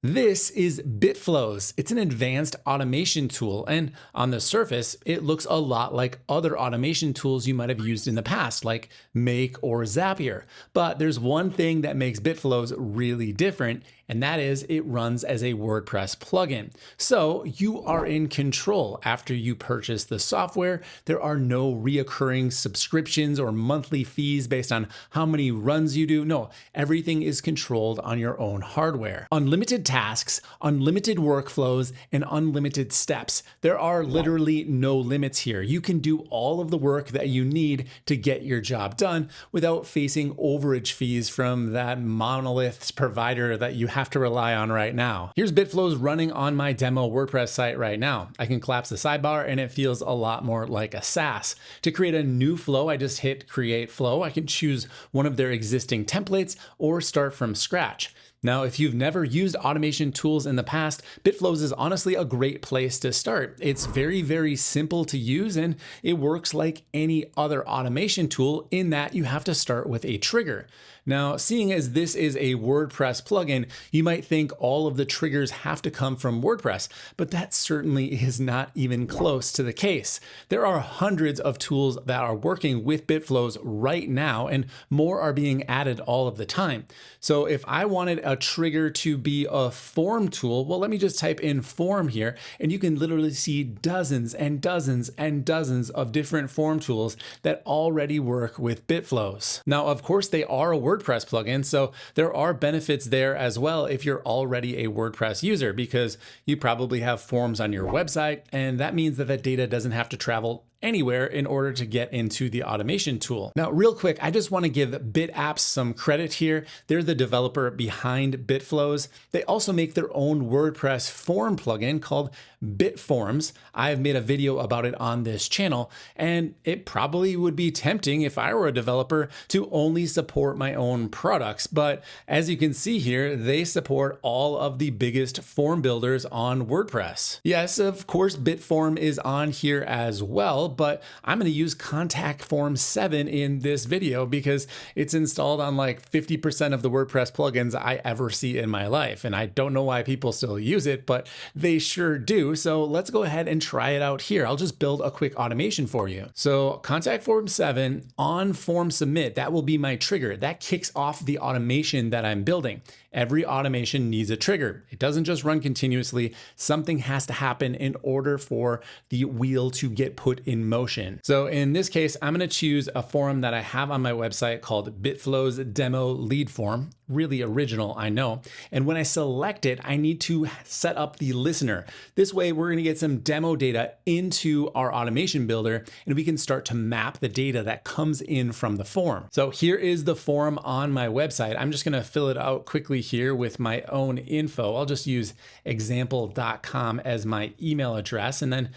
This is BitFlows. It's an advanced automation tool, and on the surface, it looks a lot like other automation tools you might have used in the past, like Make or Zapier. But there's one thing that makes BitFlows really different, and that is it runs as a WordPress plugin. So you are in control after you purchase the software. There are no reoccurring subscriptions or monthly fees based on how many runs you do. No, everything is controlled on your own hardware. Unlimited tasks, unlimited workflows, and unlimited steps. There are literally no limits here. You can do all of the work that you need to get your job done without facing overage fees from that monolith provider that you have to rely on right now. Here's BitFlows running on my demo WordPress site right now. I can collapse the sidebar and it feels a lot more like a SaaS. To create a new flow, I just hit Create Flow. I can choose one of their existing templates or start from scratch. Now, if you've never used automation tools in the past, BitFlows is honestly a great place to start. It's very, very simple to use, and it works like any other automation tool in that you have to start with a trigger. Now, seeing as this is a WordPress plugin, you might think all of the triggers have to come from WordPress, but that certainly is not even close to the case. There are hundreds of tools that are working with BitFlows right now, and more are being added all of the time. So if I wanted a trigger to be a form tool, well, let me just type in form here, and you can literally see dozens and dozens and dozens of different form tools that already work with BitFlows. Now, of course, they are a WordPress plugin, so there are benefits there as well if you're already a WordPress user, because you probably have forms on your website, and that means that the data doesn't have to travel anywhere in order to get into the automation tool. Now, real quick, I just want to give BitApps some credit here. They're the developer behind BitFlows. They also make their own WordPress form plugin called BitForms. I've made a video about it on this channel, and it probably would be tempting if I were a developer to only support my own products. But as you can see here, they support all of the biggest form builders on WordPress. Yes, of course, BitForm is on here as well, but I'm going to use Contact Form 7 in this video because it's installed on like 50% of the WordPress plugins I ever see in my life. And I don't know why people still use it, but they sure do. So let's go ahead and try it out here. I'll just build a quick automation for you. So Contact Form 7 on form submit, that will be my trigger. That kicks off the automation that I'm building. Every automation needs a trigger. It doesn't just run continuously. Something has to happen in order for the wheel to get put in motion. So in this case, I'm going to choose a form that I have on my website called BitFlows Demo Lead Form. Really original, I know. And when I select it, I need to set up the listener. This way, we're going to get some demo data into our automation builder, and we can start to map the data that comes in from the form. So here is the form on my website. I'm just going to fill it out quickly here with my own info. I'll just use example.com as my email address, and then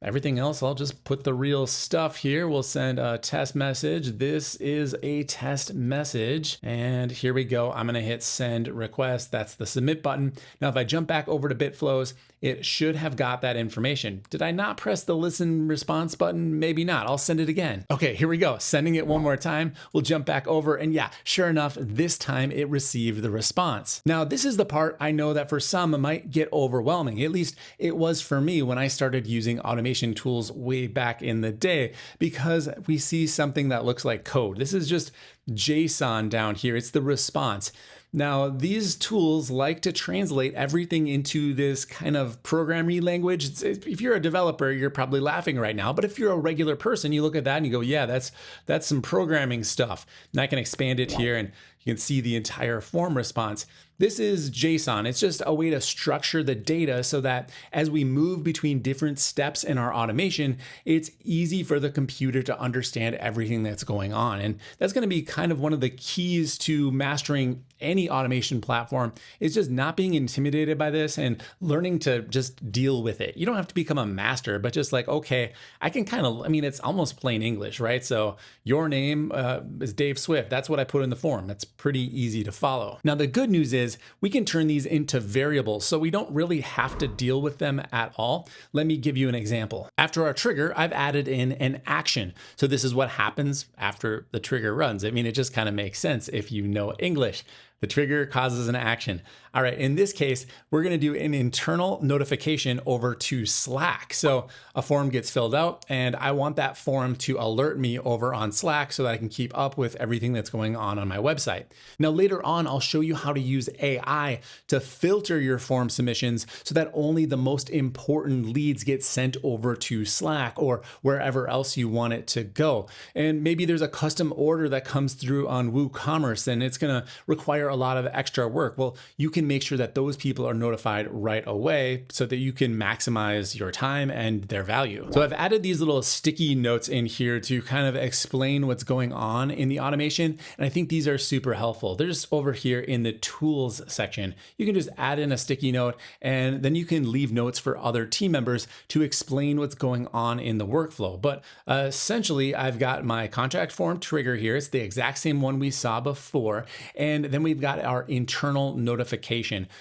everything else, I'll just put the real stuff here. We'll send a test message. This is a test message. And here we go. I'm going to hit send request. That's the submit button. Now, if I jump back over to BitFlows, it should have got that information. Did I not press the listen response button? Maybe not. I'll send it again. Okay, here we go. Sending it one more time. We'll jump back over. And yeah, sure enough, this time it received the response. Now, this is the part I know that for some might get overwhelming. At least it was for me when I started using automation tools way back in the day, because we see something that looks like code. This is just JSON down here. It's the response. Now, these tools like to translate everything into this kind of programming language. If you're a developer, you're probably laughing right now. But if you're a regular person, you look at that and you go, yeah, that's some programming stuff. And I can expand it here and you can see the entire form response. This is JSON. It's just a way to structure the data so that as we move between different steps in our automation, it's easy for the computer to understand everything that's going on. And that's going to be kind of one of the keys to mastering any automation platform, is just not being intimidated by this and learning to just deal with it. You don't have to become a master, but just like, okay, I can kind of, it's almost plain English, right? So your name is Dave Swift. That's what I put in the form. That's pretty easy to follow. Now, the good news is we can turn these into variables, so we don't really have to deal with them at all. Let me give you an example. After our trigger, I've added in an action. So this is what happens after the trigger runs. It just kind of makes sense if you know English. The trigger causes an action. All right, in this case, we're gonna do an internal notification over to Slack. So a form gets filled out and I want that form to alert me over on Slack so that I can keep up with everything that's going on my website. Now, later on, I'll show you how to use AI to filter your form submissions so that only the most important leads get sent over to Slack or wherever else you want it to go. And maybe there's a custom order that comes through on WooCommerce and it's gonna require a lot of extra work. Well, you can make sure that those people are notified right away so that you can maximize your time and their value. So I've added these little sticky notes in here to kind of explain what's going on in the automation. And I think these are super helpful. They're just over here in the tools section. You can just add in a sticky note and then you can leave notes for other team members to explain what's going on in the workflow. But essentially, I've got my contract form trigger here. It's the exact same one we saw before. And then we've got our internal notification.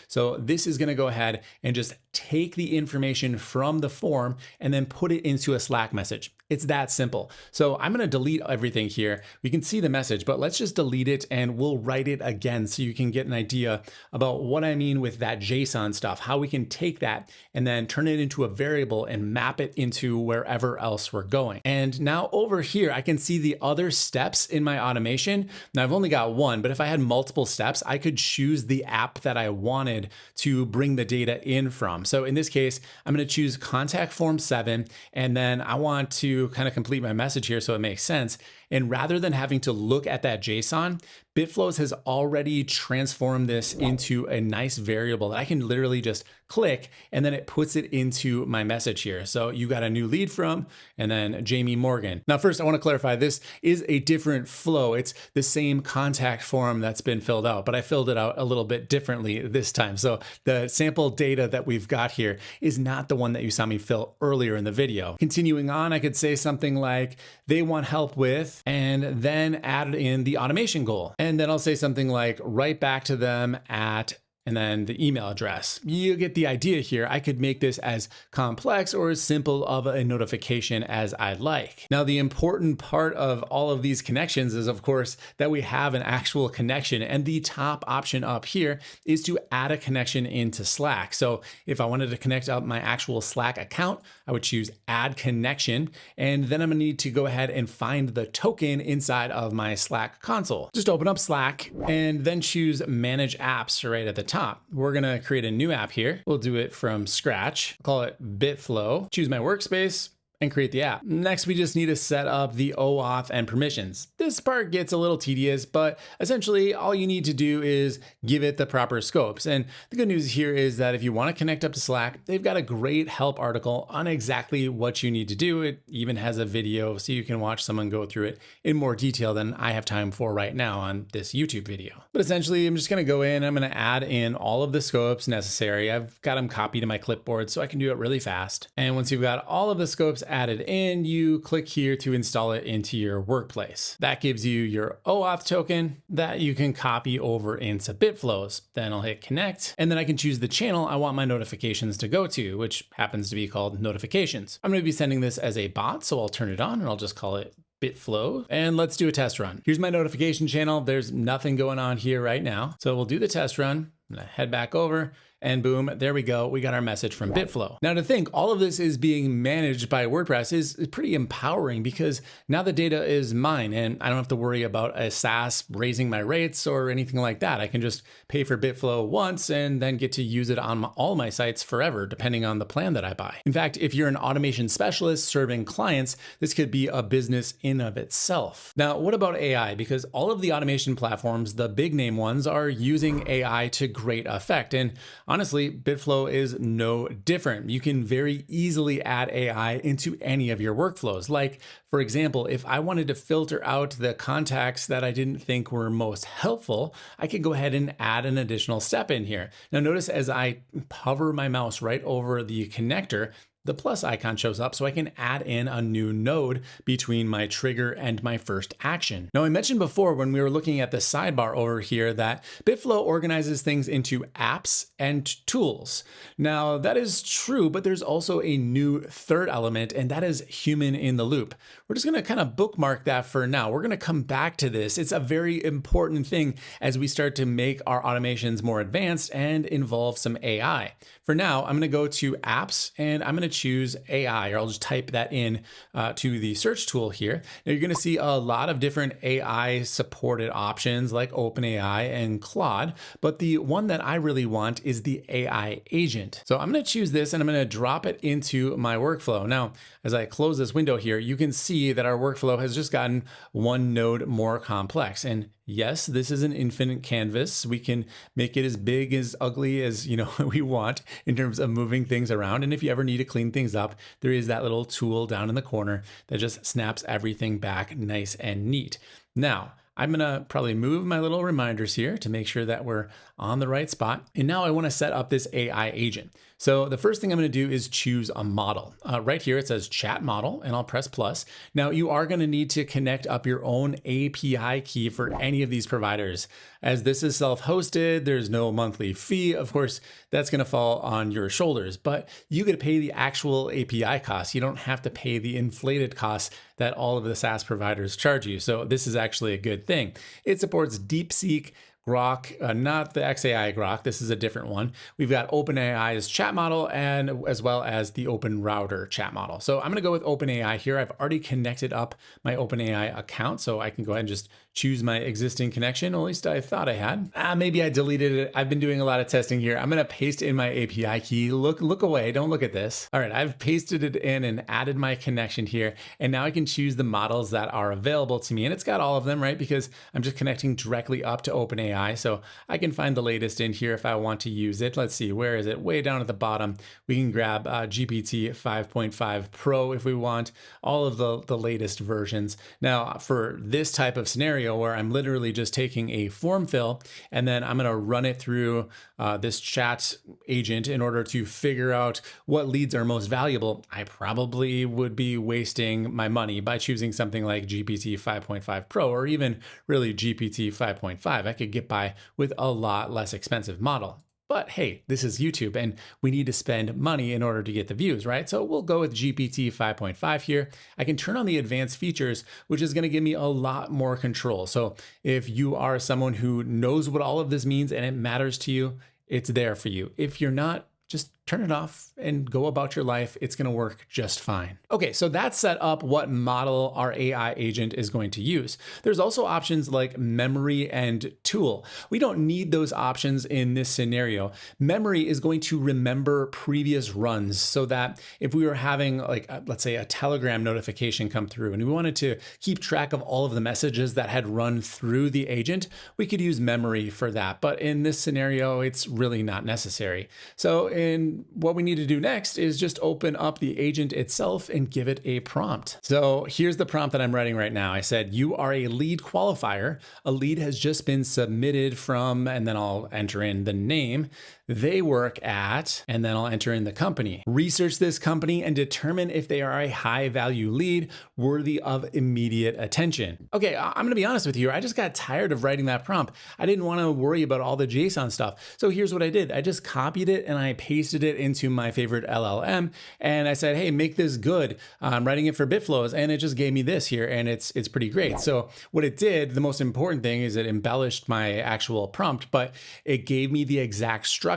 So this is going to go ahead and just take the information from the form and then put it into a Slack message. It's that simple. So I'm going to delete everything here. We can see the message, but let's just delete it and we'll write it again so you can get an idea about what I mean with that JSON stuff, how we can take that and then turn it into a variable and map it into wherever else we're going. And now over here, I can see the other steps in my automation. Now I've only got one, but if I had multiple steps, I could choose the app that I wanted to bring the data in from. So in this case, I'm going to choose contact form 7, and then I want to kind of complete my message here so it makes sense. And rather than having to look at that JSON, BitFlows has already transformed this into a nice variable that I can literally just click and then it puts it into my message here. So you got a new lead from, and then Jamie Morgan. Now, first I want to clarify this is a different flow. It's the same contact form that's been filled out, but I filled it out a little bit differently this time. So the sample data that we've got here is not the one that you saw me fill earlier in the video. Continuing on, I could say something like they want help with, and then add in the automation goal. And then I'll say something like write back to them at, and then the email address. You get the idea here. I could make this as complex or as simple of a notification as I'd like. Now, the important part of all of these connections is, of course, that we have an actual connection. And the top option up here is to add a connection into Slack. So if I wanted to connect up my actual Slack account, I would choose add connection. And then I'm gonna need to go ahead and find the token inside of my Slack console. Just open up Slack and then choose manage apps right at the top. We're gonna create a new app here. We'll do it from scratch. Call it BitFlow. Choose my workspace and create the app. Next, we just need to set up the OAuth and permissions. This part gets a little tedious, but essentially all you need to do is give it the proper scopes. And the good news here is that if you want to connect up to Slack, they've got a great help article on exactly what you need to do. It even has a video so you can watch someone go through it in more detail than I have time for right now on this YouTube video. But essentially, I'm just going to go in, I'm going to add in all of the scopes necessary. I've got them copied to my clipboard so I can do it really fast. And once you've got all of the scopes added in, you click here to install it into your workplace. That gives you your OAuth token that you can copy over into BitFlows. Then I'll hit connect, and then I can choose the channel I want my notifications to go to, which happens to be called notifications. I'm going to be sending this as a bot, so I'll turn it on and I'll just call it BitFlow, and let's do a test run. Here's my notification channel. There's nothing going on here right now. So we'll do the test run. I'm gonna head back over and boom, there we go. We got our message from BitFlow. Now, to think all of this is being managed by WordPress is pretty empowering because now the data is mine and I don't have to worry about a SaaS raising my rates or anything like that. I can just pay for BitFlow once and then get to use it on all my sites forever, depending on the plan that I buy. In fact, if you're an automation specialist serving clients, this could be a business in of itself. Now, what about AI? Because all of the automation platforms, the big name ones, are using AI to great effect. And honestly, BitFlow is no different. You can very easily add AI into any of your workflows. Like, for example, if I wanted to filter out the contacts that I didn't think were most helpful, I could go ahead and add an additional step in here. Now notice as I hover my mouse right over the connector, the plus icon shows up so I can add in a new node between my trigger and my first action. Now, I mentioned before when we were looking at the sidebar over here that BitFlow organizes things into apps and tools. Now, that is true, but there's also a new third element, and that is human in the loop. We're just going to kind of bookmark that for now. We're going to come back to this. It's a very important thing as we start to make our automations more advanced and involve some AI. For now, I'm going to go to apps and I'm going to choose AI, or I'll just type that in to the search tool here. Now you're going to see a lot of different AI supported options like OpenAI and Claude, but the one that I really want is the AI agent. So I'm going to choose this and I'm going to drop it into my workflow. Now, as I close this window here, you can see that our workflow has just gotten one node more complex. And yes, this is an infinite canvas. We can make it as big, as ugly as we want in terms of moving things around. And if you ever need to clean things up, there is that little tool down in the corner that just snaps everything back nice and neat. Now, I'm gonna probably move my little reminders here to make sure that we're on the right spot. And now I wanna set up this AI agent. So the first thing I'm gonna do is choose a model. Right here it says chat model and I'll press plus. Now you are gonna need to connect up your own API key for any of these providers. As this is self-hosted, there's no monthly fee. Of course, that's gonna fall on your shoulders, but you get to pay the actual API costs. You don't have to pay the inflated costs that all of the SaaS providers charge you. So this is actually a good thing. It supports DeepSeek, Grok, not the XAI Grok. This is a different one. We've got OpenAI's chat model and as well as the Open Router chat model. So I'm going to go with OpenAI here. I've already connected up my OpenAI account, so I can go ahead and just choose my existing connection. At least I thought I had. Maybe I deleted it. I've been doing a lot of testing here. I'm going to paste in my API key. Look away. Don't look at this. All right, I've pasted it in and added my connection here. And now I can choose the models that are available to me. And it's got all of them, right? Because I'm just connecting directly up to OpenAI. So I can find the latest in here if I want to use it. Let's see, where is it? Way down at the bottom. We can grab GPT 5.5 Pro if we want, all of the latest versions. Now, for this type of scenario where I'm literally just taking a form fill and then I'm going to run it through this chat agent in order to figure out what leads are most valuable, I probably would be wasting my money by choosing something like GPT 5.5 Pro or even really GPT 5.5. I could get by with a lot less expensive model. But hey, this is YouTube and we need to spend money in order to get the views, right? So we'll go with GPT 5.5 here. I can turn on the advanced features, which is going to give me a lot more control. So if you are someone who knows what all of this means and it matters to you, it's there for you. If you're not, just turn it off and go about your life. It's going to work just fine. Okay, so that's set up what model our AI agent is going to use. There's also options like memory and tool. We don't need those options in this scenario. Memory is going to remember previous runs so that if we were having let's say a Telegram notification come through and we wanted to keep track of all of the messages that had run through the agent, we could use memory for that. But in this scenario, it's really not necessary. So what we need to do next is just open up the agent itself and give it a prompt. So here's the prompt that I'm writing right now. I said, you are a lead qualifier. A lead has just been submitted from, and then I'll enter in the name. They work at, and then I'll enter in the company. Research this company and determine if they are a high value lead worthy of immediate attention. Okay, I'm gonna be honest with you. I just got tired of writing that prompt. I didn't wanna worry about all the JSON stuff. So here's what I did. I just copied it and I pasted it into my favorite LLM. And I said, hey, make this good. I'm writing it for BitFlows. And it just gave me this here and it's pretty great. So what it did, the most important thing is it embellished my actual prompt, but it gave me the exact structure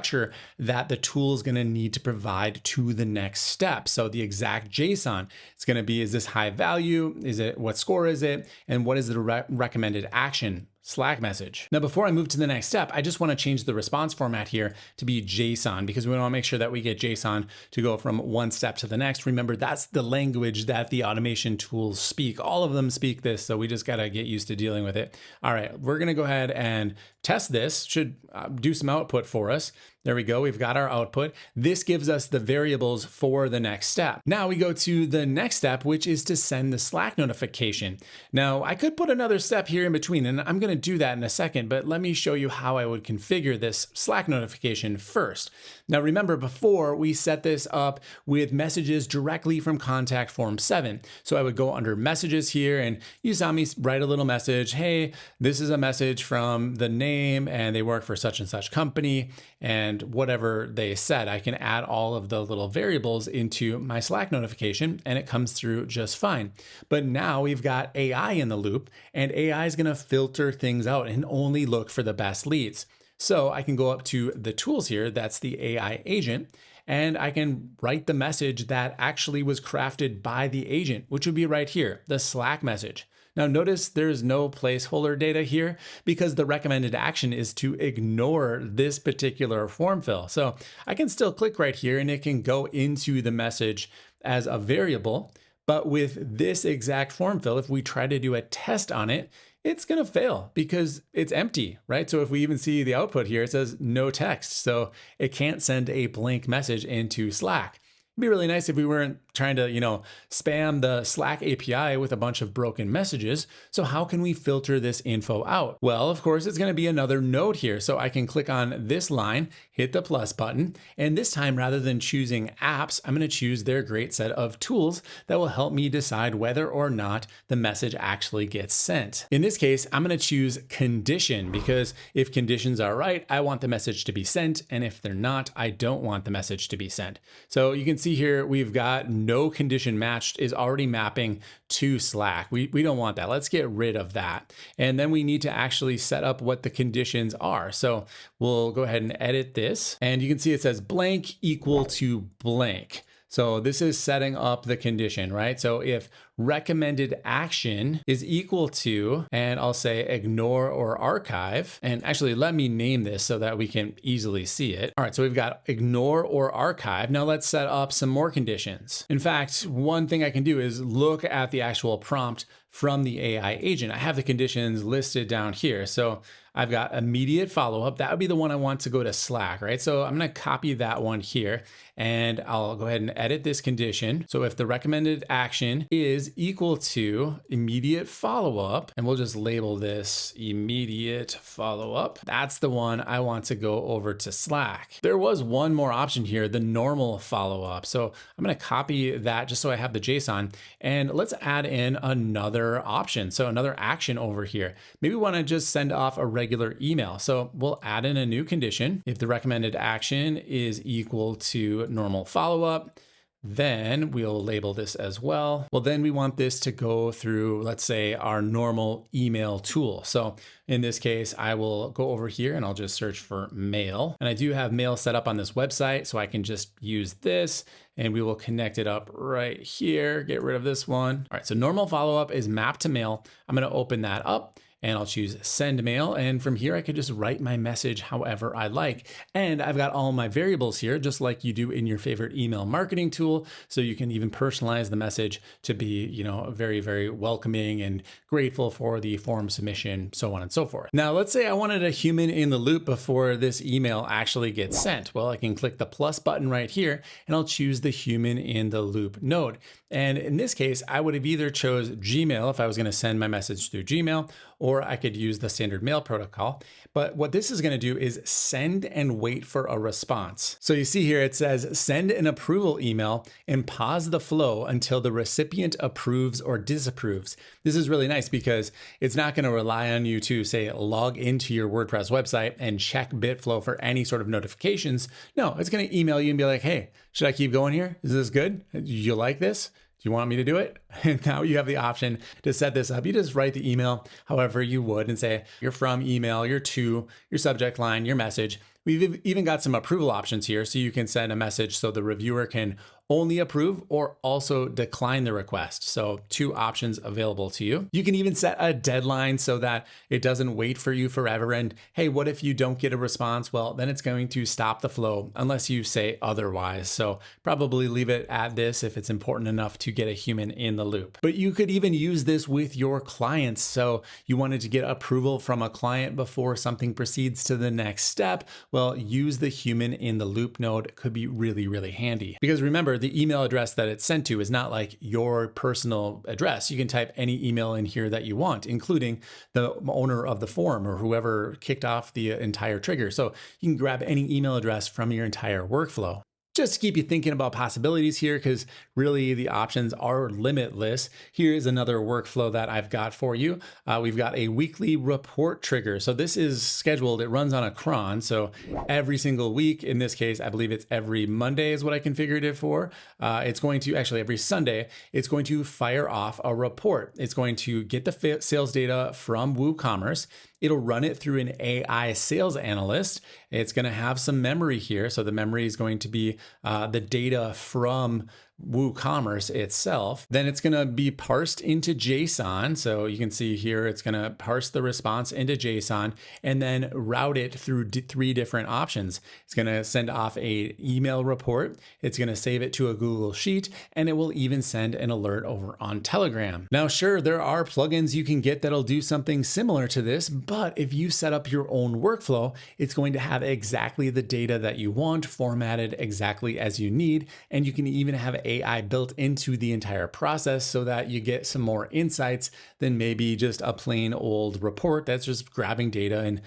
that the tool is going to need to provide to the next step. So the exact JSON, it's going to be, is this high value? Is it, what score is it? And what is the recommended action? Slack message. Now, before I move to the next step, I just want to change the response format here to be JSON because we want to make sure that we get JSON to go from one step to the next. Remember, that's the language that the automation tools speak. All of them speak this, so we just got to get used to dealing with it. All right, we're going to go ahead and test this. Should do some output for us. There we go. We've got our output. This gives us the variables for the next step. Now we go to the next step, which is to send the Slack notification. Now I could put another step here in between, and I'm going to do that in a second, but let me show you how I would configure this Slack notification first. Now remember, before we set this up with messages directly from contact form 7. So I would go under messages here, and you saw me write a little message. Hey, this is a message from the name, and they work for such and such company, and whatever they said, I can add all of the little variables into my Slack notification, and it comes through just fine. But now we've got AI in the loop, and AI is going to filter things out and only look for the best leads. So I can go up to the tools here, that's the AI agent, and I can write the message that actually was crafted by the agent, which would be right here, the Slack message. Now notice there's no placeholder data here because the recommended action is to ignore this particular form fill. So I can still click right here and it can go into the message as a variable. But with this exact form fill, if we try to do a test on it, it's going to fail because it's empty, right? So if we even see the output here, it says no text. So it can't send a blank message into Slack. It'd be really nice if we weren't trying to, spam the Slack API with a bunch of broken messages. So how can we filter this info out? Well, of course, it's going to be another node here. So I can click on this line, hit the plus button, and this time, rather than choosing apps, I'm going to choose their great set of tools that will help me decide whether or not the message actually gets sent. In this case, I'm going to choose condition because if conditions are right, I want the message to be sent. And if they're not, I don't want the message to be sent. So you can see here, we've got no condition matched is already mapping to Slack. We don't want that. Let's get rid of that. And then we need to actually set up what the conditions are. So we'll go ahead and edit this. And you can see it says blank equal to blank. So this is setting up the condition, right? So if recommended action is equal to, and I'll say ignore or archive, and actually let me name this so that we can easily see it. All right, so we've got ignore or archive. Now let's set up some more conditions. In fact, one thing I can do is look at the actual prompt from the AI agent. I have the conditions listed down here. So I've got immediate follow-up. That would be the one I want to go to Slack, right? So I'm going to copy that one here and I'll go ahead and edit this condition. So if the recommended action is equal to immediate follow-up, and we'll just label this immediate follow-up, that's the one I want to go over to Slack. There was one more option here, the normal follow-up. So I'm going to copy that just so I have the JSON, and let's add in another option. So another action over here. Maybe we want to just send off a regular email. So we'll add in a new condition. If the recommended action is equal to normal follow-up, then we'll label this as well. Well, then we want this to go through, let's say, our normal email tool. So in this case, I will go over here and I'll just search for mail. And I do have mail set up on this website, so I can just use this and we will connect it up right here. Get rid of this one. All right, so normal follow-up is mapped to mail. I'm going to open that up and I'll choose send mail. And from here, I could just write my message however I like. And I've got all my variables here, just like you do in your favorite email marketing tool. So you can even personalize the message to be, very, very welcoming and grateful for the form submission, so on and so forth. Now, let's say I wanted a human in the loop before this email actually gets sent. Well, I can click the plus button right here and I'll choose the human in the loop node. And in this case, I would have either chose Gmail if I was going to send my message through Gmail, or I could use the standard mail protocol. But what this is going to do is send and wait for a response. So you see here, it says send an approval email and pause the flow until the recipient approves or disapproves. This is really nice because it's not going to rely on you to say log into your WordPress website and check BitFlow for any sort of notifications. No, it's going to email you and be like, hey, should I keep going here? Is this good? Do you like this? Do you want me to do it? And now you have the option to set this up. You just write the email however you would and say you're from email, you're to, your subject line, your message. We've even got some approval options here, so you can send a message so the reviewer can only approve or also decline the request. So 2 options available to you. You can even set a deadline so that it doesn't wait for you forever. And hey, what if you don't get a response? Well, then it's going to stop the flow unless you say otherwise. So probably leave it at this if it's important enough to get a human in the loop. But you could even use this with your clients. So you wanted to get approval from a client before something proceeds to the next step. well, use the human in the loop node could be really, really handy. Because remember, the email address that it's sent to is not like your personal address. You can type any email in here that you want, including the owner of the form or whoever kicked off the entire trigger. So you can grab any email address from your entire workflow. Just to keep you thinking about possibilities here, because really the options are limitless. Here's another workflow that I've got for you. We've got a weekly report trigger. So this is scheduled, it runs on a cron. So every single week, in this case, I believe it's every Monday is what I configured it for. It's going to actually every Sunday, it's going to fire off a report. It's going to get the sales data from WooCommerce. It'll run it through an AI sales analyst. It's going to have some memory here. So the memory is going to be the data from WooCommerce itself. Then it's going to be parsed into JSON. So you can see here, it's going to parse the response into JSON and then route it through three different options. It's going to send off a email report. It's going to save it to a Google Sheet, and it will even send an alert over on Telegram. Now, sure, there are plugins you can get that'll do something similar to this, but if you set up your own workflow, it's going to have exactly the data that you want, formatted exactly as you need, and you can even have AI built into the entire process so that you get some more insights than maybe just a plain old report that's just grabbing data and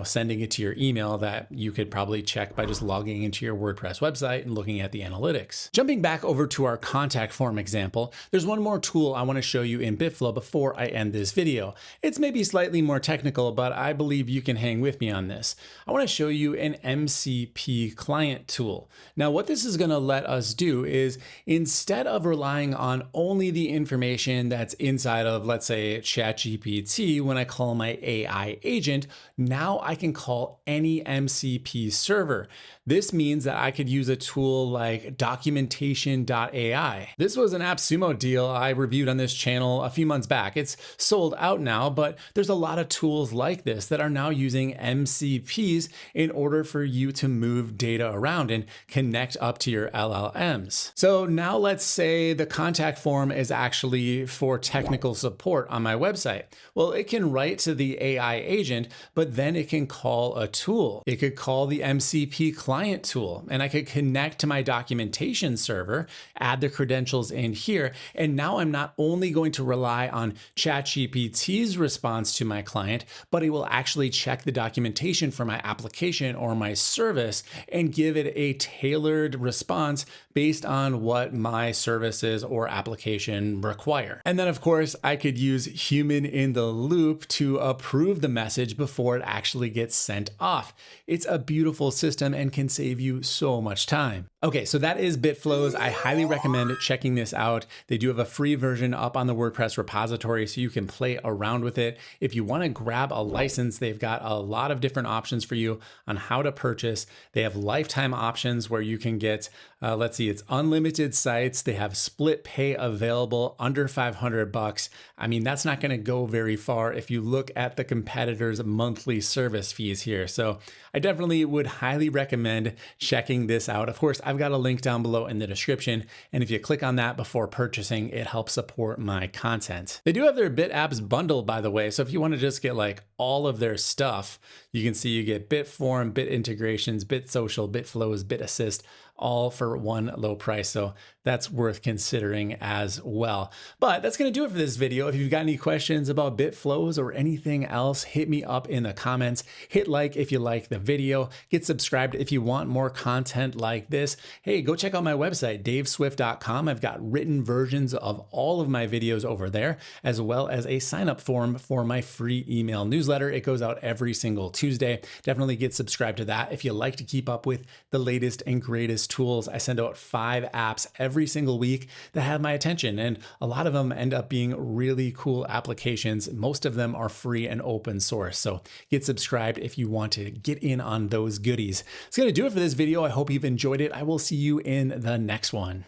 sending it to your email that you could probably check by just logging into your WordPress website and looking at the analytics. Jumping back over to our contact form example, there's one more tool I want to show you in BitFlow before I end this video. It's maybe slightly more technical, but I believe you can hang with me on this. I want to show you an MCP Client tool. Now, what this is going to let us do is, instead of relying on only the information that's inside of, let's say, ChatGPT, when I call my AI agent, now I can call any MCP server. This means that I could use a tool like documentation.ai. This was an AppSumo deal I reviewed on this channel a few months back. It's sold out now, but there's a lot of tools like this that are now using MCPs in order for you to move data around and connect up to your LLMs. So now let's say the contact form is actually for technical support on my website. Well, it can write to the AI agent, but then it can call a tool. It could call the MCP Client tool, and I could connect to my documentation server, add the credentials in here, and now I'm not only going to rely on ChatGPT's response to my client, but it will actually check the documentation for my application or my service and give it a tailored response based on what my services or application require. And then of course, I could use human in the loop to approve the message before it actually gets sent off. It's a beautiful system and can save you so much time. Okay, so that is BitFlows. I highly recommend checking this out. They do have a free version up on the WordPress repository, so you can play around with it. If you want to grab a license, they've got a lot of different options for you on how to purchase. They have lifetime options where you can get, let's see, it's unlimited sites. They have split pay available under $500. I mean, that's not going to go very far if you look at the competitors' monthly service fees here. So I definitely would highly recommend checking this out. Of course, I've got a link down below in the description, and if you click on that before purchasing, it helps support my content. They do have their Bit Apps bundle, by the way, so if you want to just get like all of their stuff, you can see you get Bitform, Bit Integrations, Bit Social, BitFlows, Bit Assist, all for one low price. So that's worth considering as well. But that's going to do it for this video. If you've got any questions about BitFlows or anything else, hit me up in the comments. Hit like if you like the video. Get subscribed if you want more content like this. Hey, go check out my website, daveswift.com. I've got written versions of all of my videos over there, as well as a sign-up form for my free email newsletter. It goes out every single Tuesday. Definitely get subscribed to that if you like to keep up with the latest and greatest tools. I send out 5 apps every single week that have my attention, and a lot of them end up being really cool applications. Most of them are free and open source. So get subscribed if you want to get in on those goodies. It's going to do it for this video. I hope you've enjoyed it. I will see you in the next one.